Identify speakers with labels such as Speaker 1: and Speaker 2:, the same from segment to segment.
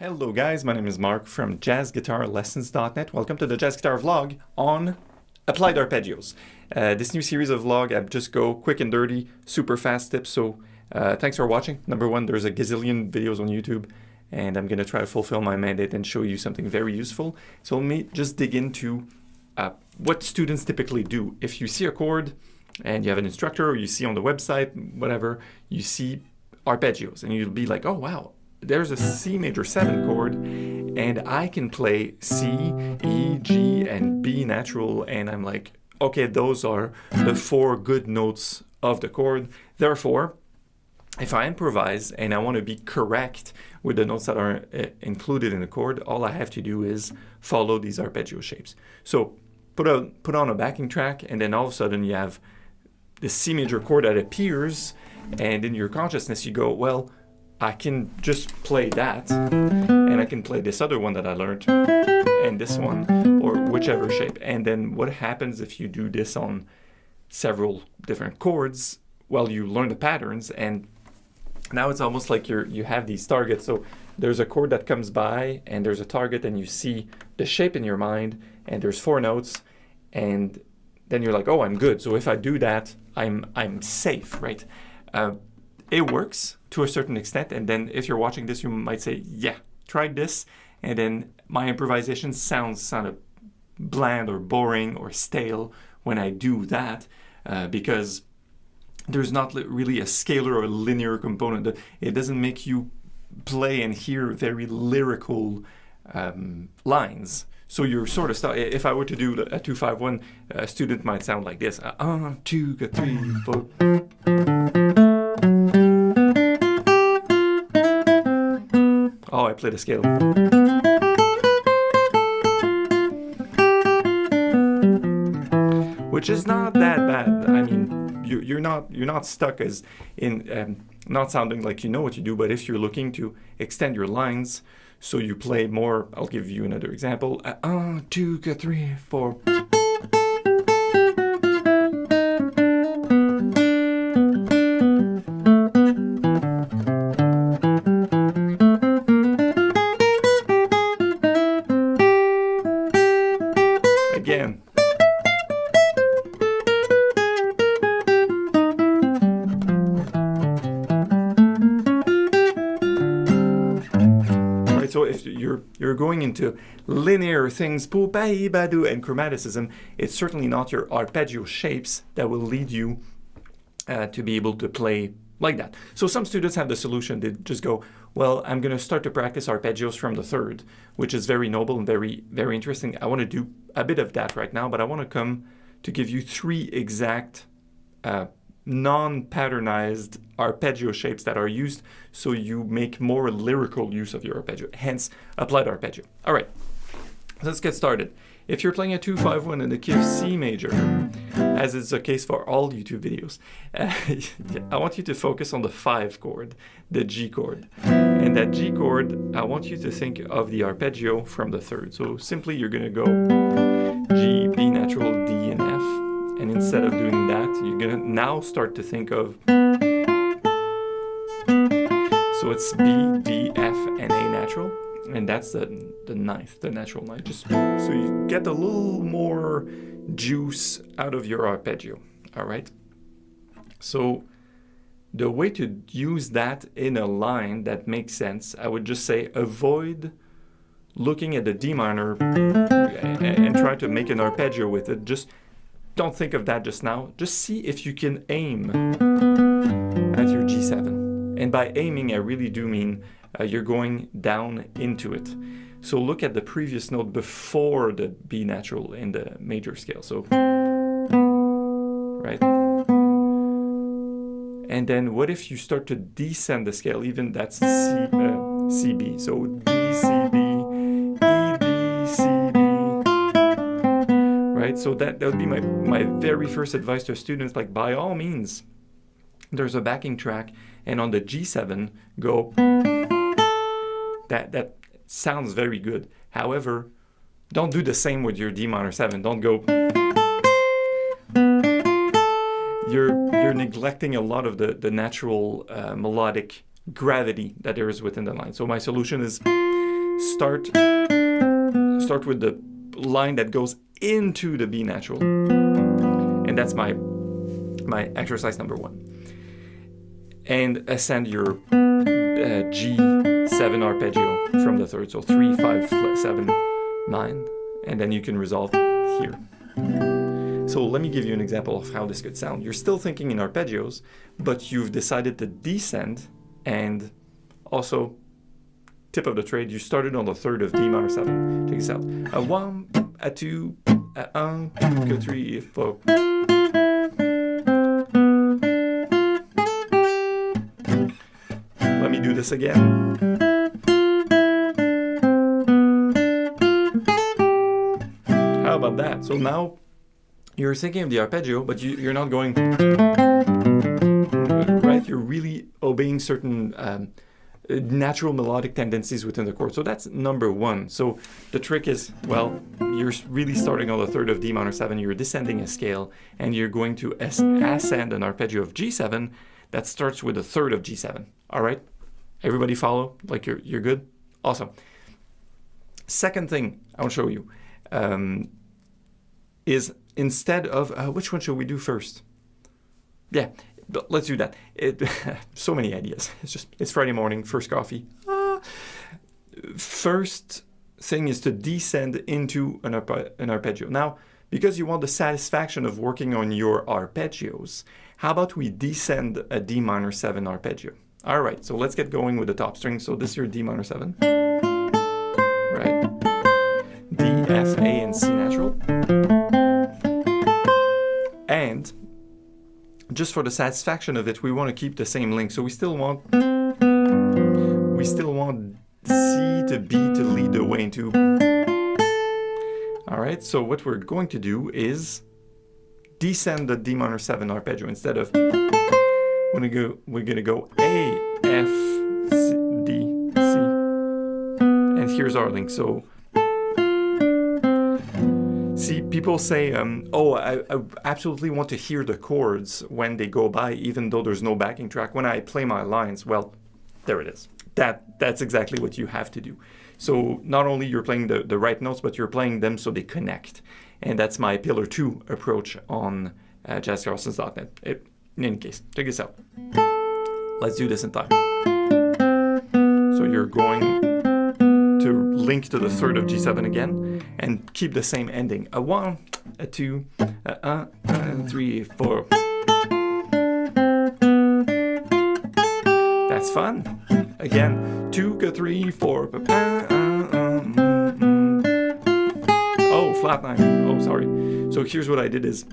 Speaker 1: Hello guys, my name is Mark from jazzguitarlessons.net. Welcome to the Jazz Guitar vlog on applied arpeggios. This new series of vlog, I just go quick and dirty, super fast tips. So thanks for watching. Number one, there's a gazillion videos on YouTube and I'm going to try to fulfill my mandate and show you something very useful. So let me just dig into what students typically do. If you see a chord and you have an instructor or you see on the website, whatever, you see arpeggios and you'll be like, oh wow, there's a C major 7 chord and I can play C, E, G, and B natural, and I'm like, okay, those are the 4 good notes of the chord. Therefore, if I improvise and I want to be correct with the notes that are included in the chord, all I have to do is follow these arpeggio shapes. So put on a backing track and then all of a sudden you have the C major chord that appears, and in your consciousness you go, well, I can just play that, and I can play this other one that I learned, and this one, or whichever shape. And then what happens if you do this on several different chords? Well, you learn the patterns, and now it's almost like you have these targets. So there's a chord that comes by, and there's a target, and you see the shape in your mind, and there's 4 notes, and then you're like, oh, I'm good. So if I do that, I'm safe, right? It works to a certain extent, and then if you're watching this, you might say, yeah, tried this, and then my improvisation sounds kind of bland or boring or stale when I do that, because there's not really a scalar or linear component. It doesn't make you play and hear very lyrical lines. So you're sort of stuck. If I were to do a 2-5-1, a student might sound like this. 2, 3, 4. Oh, I played a scale. Which is not that bad. I mean, you're not stuck as in not sounding like you know what you do, but if you're looking to extend your lines, so you play more. I'll give you another example. 2, 3, 4. Again. Right, so if you're going into linear things, boo-ba-ee-ba-doo, and chromaticism, it's certainly not your arpeggio shapes that will lead you to be able to play like that. So some students have the solution. They just go, well, I'm going to start to practice arpeggios from the 3rd, which is very noble and very, very interesting. I want to do a bit of that right now, but I want to come to give you 3 exact non-patternized arpeggio shapes that are used so you make more lyrical use of your arpeggio, hence applied arpeggio. All right, let's get started. If you're playing a 2-5-1 in the key of C major, as is the case for all YouTube videos, I want you to focus on the 5 chord, the G chord. And that G chord, I want you to think of the arpeggio from the 3rd. So simply you're going to go G, B natural, D, and F. And instead of doing that, you're going to now start to think of, so it's B, D, F, and A natural. And that's the 9th, the natural 9th, just so you get a little more juice out of your arpeggio, all right? So the way to use that in a line that makes sense, I would just say avoid looking at the D minor and try to make an arpeggio with it. Just don't think of that just now. Just see if you can aim at your G7. And by aiming, I really do mean you're going down into it. So look at the previous note before the B natural in the major scale. So, right? And then what if you start to descend the scale? Even that's CB. So D, CB, E, D, CB. Right? So that would be my very first advice to students. Like, by all means, there's a backing track, and on the G7, go. That sounds very good. However, don't do the same with your D minor 7. Don't go. You're neglecting a lot of the natural melodic gravity that there is within the line. So my solution is start with the line that goes into the B natural. And that's my exercise number 1. And ascend your G7 arpeggio from the 3rd. So 3, 5, 7, 9. And then you can resolve here. So let me give you an example of how this could sound. You're still thinking in arpeggios, but you've decided to descend, and also, tip of the trade, you started on the 3rd of D minor 7. Check this out. A 1, a 2, a 1, 2, 3, 4. Let me do this again. How about that? So now you're thinking of the arpeggio, but you're not going, right? You're really obeying certain natural melodic tendencies within the chord. So that's number 1. So the trick is, well, you're really starting on the 3rd of D minor 7, you're descending a scale, and you're going to ascend an arpeggio of G7 that starts with the 3rd of G7. All right? Everybody follow? Like you're good? Awesome. Second thing I want to show you is instead of, which one should we do first? Yeah, let's do that. So many ideas. It's Friday morning, first coffee. First thing is to descend into an arpeggio. Now, because you want the satisfaction of working on your arpeggios, how about we descend a D minor 7 arpeggio? All right, so let's get going with the top string. So this is your D minor 7. Right? D, F, A, and C natural. And just for the satisfaction of it, we want to keep the same link. So we still want C to B to lead the way into. All right, so what we're going to do is descend the D minor 7 arpeggio. Instead of, we're gonna go A, F, C, D, C, and here's our link. So see, people say, oh, I absolutely want to hear the chords when they go by, even though there's no backing track. When I play my lines, well, there it is. That's exactly what you have to do. So not only you're playing the right notes, but you're playing them so they connect. And that's my pillar 2 approach on jazzguitarlessons.net. In any case, check this out. Let's do this in time. So you're going to link to the 3rd of G7 again and keep the same ending. A 1, a 2, a 3, 4. That's fun. Again, 2, 3, 4. Oh, flat 9. Oh, sorry. So here's what I did is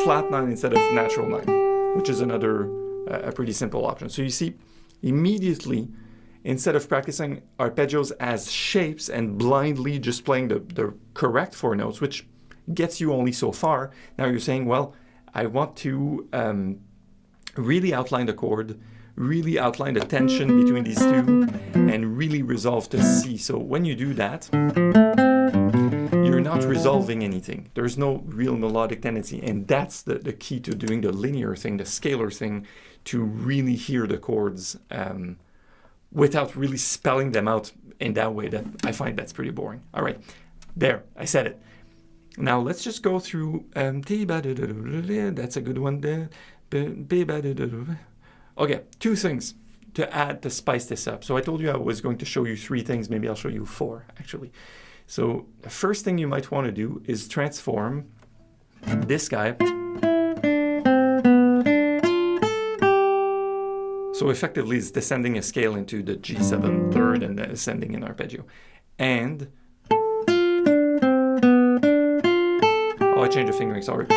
Speaker 1: flat 9 instead of natural 9, which is another a pretty simple option. So you see, immediately, instead of practicing arpeggios as shapes and blindly just playing the correct 4 notes, which gets you only so far, now you're saying, well, I want to really outline the chord, really outline the tension between these two, and really resolve to C. So when you do that, you're not resolving anything. There's no real melodic tendency, and that's the key to doing the linear thing, the scalar thing, to really hear the chords without really spelling them out in that way. That I find that's pretty boring. All right, there, I said it. Now let's just go through, that's a good one there. Okay, 2 things to add to spice this up. So I told you I was going to show you 3 things, maybe I'll show you 4 actually. So the first thing you might want to do is transform this guy. So effectively it's descending a scale into the G7 3rd and then ascending an arpeggio. And, oh, I changed the fingering, sorry.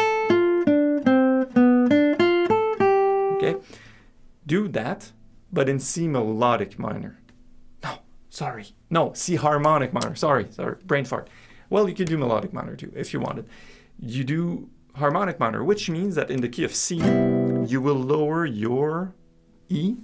Speaker 1: Okay, do that, but in C melodic minor. No, C harmonic minor. Sorry, brain fart. Well, you could do melodic minor too, if you wanted. You do harmonic minor, which means that in the key of C, you will lower your E,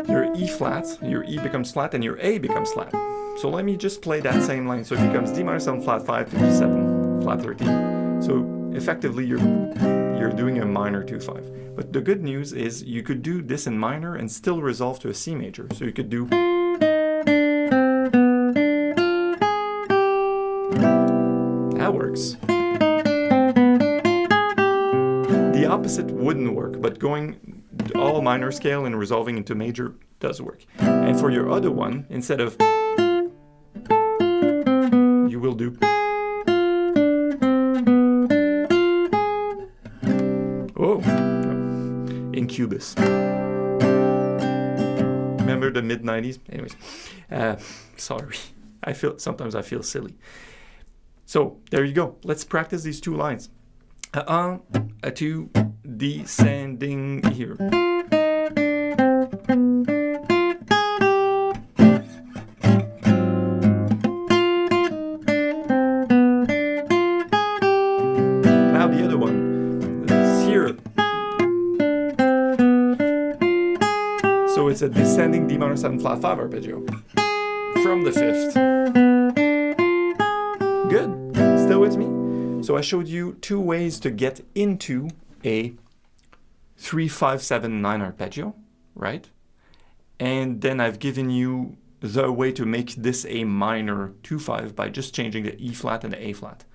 Speaker 1: your E flat, your E becomes flat, and your A becomes flat. So let me just play that same line. So it becomes D minor 7 flat 5 to G7 flat 13. So effectively, you're you're doing a minor 2-5. But the good news is you could do this in minor and still resolve to a C major. So you could do... That works. The opposite wouldn't work, but going all minor scale and resolving into major does work. And for your other one, instead of... you will do... Oh, in Cubis. Remember the mid-90s? Anyways, sorry. Sometimes I feel silly. So there you go. Let's practice these two lines. A two, descending here. Now the other one is here. So it's a descending D minor 7 flat 5 arpeggio from the 5th. Good. Still with me? So I showed you two ways to get into a 3-5-7-9 arpeggio, right? And then I've given you the way to make this a minor 2-5 by just changing the E flat and the A flat.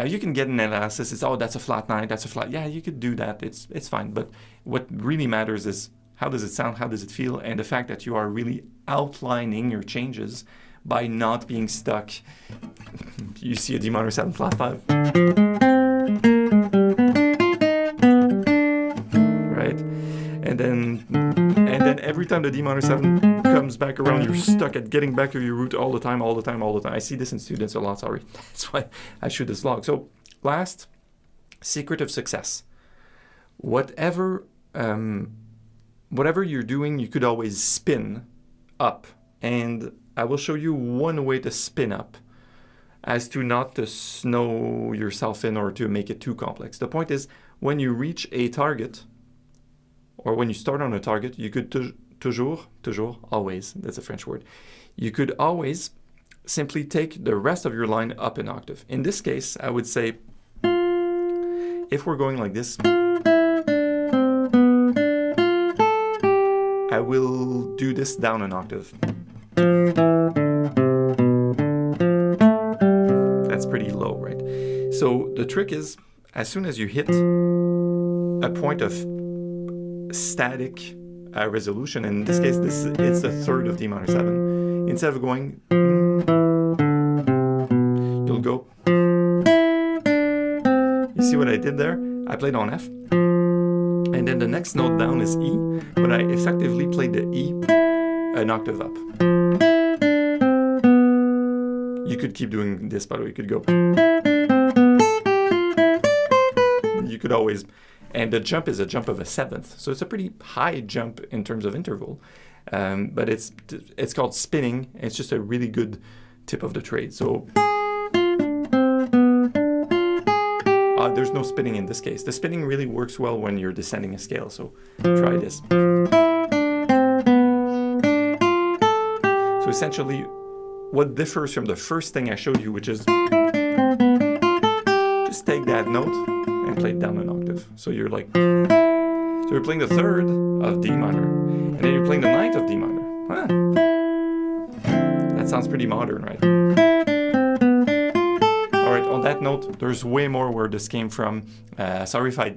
Speaker 1: You can get an analysis. It's, oh, that's a flat 9, that's a flat... Yeah, you could do that. It's fine. But what really matters is how does it sound, how does it feel, and the fact that you are really outlining your changes by not being stuck. You see a D minor 7 flat 5. Right? And then every time the D minor 7 comes back around, you're stuck at getting back to your root all the time. I see this in students a lot, sorry. That's why I shoot this vlog. So last, secret of success. Whatever you're doing, you could always spin up. And I will show you one way to spin up as to not to snow yourself in or to make it too complex. The point is, when you reach a target, or when you start on a target, you could toujours, always, that's a French word, you could always simply take the rest of your line up an octave. In this case, I would say, if we're going like this, I will do this down an octave. That's pretty low, right? So the trick is, as soon as you hit a point of static resolution, and in this case, it's the third of D minor 7. Instead of going, you'll go. You see what I did there? I played on F, and then the next note down is E, but I effectively played the E an octave up. You could keep doing this, by the way. You could go. You could always, and the jump is a jump of a seventh, so it's a pretty high jump in terms of interval. But it's called spinning. It's just a really good tip of the trade. So there's no spinning in this case. The spinning really works well when you're descending a scale. So try this. So essentially, what differs from the first thing I showed you, which is just take that note and play it down an octave. So you're like, so you're playing the third of D minor, and then you're playing the ninth of D minor. Huh. That sounds pretty modern, right? All right, on that note, there's way more where this came from. Sorry if I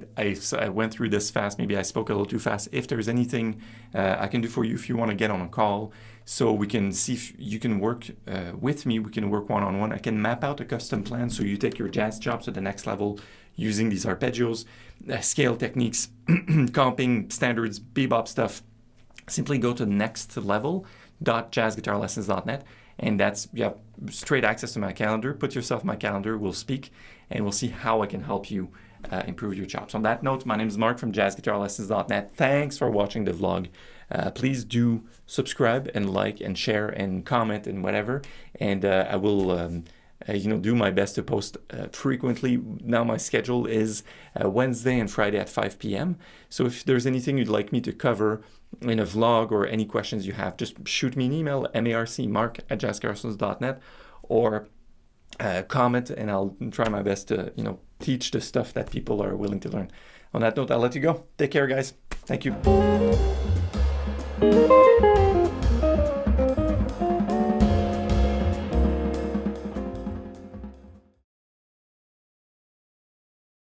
Speaker 1: went through this fast. Maybe I spoke a little too fast. If there's anything I can do for you, if you want to get on a call, so we can see if you can work with me, we can work one-on-one. I can map out a custom plan so you take your jazz chops to the next level using these arpeggios, scale techniques, comping, standards, bebop stuff. Simply go to nextlevel.jazzguitarlessons.net, and that's, you have straight access to my calendar. Put yourself in my calendar, we'll speak, and we'll see how I can help you improve your chops. On that note, my name is Marc from jazzguitarlessons.net. Thanks for watching the vlog. Please do subscribe and like and share and comment and whatever, and I will do my best to post frequently. Now my schedule is Wednesday and Friday at 5 p.m. So if there's anything you'd like me to cover in a vlog or any questions you have, just shoot me an email, marc@jazzguitarlessons.net, or comment, and I'll try my best to teach the stuff that people are willing to learn. On that note, I'll let you go. Take care, guys. Thank you.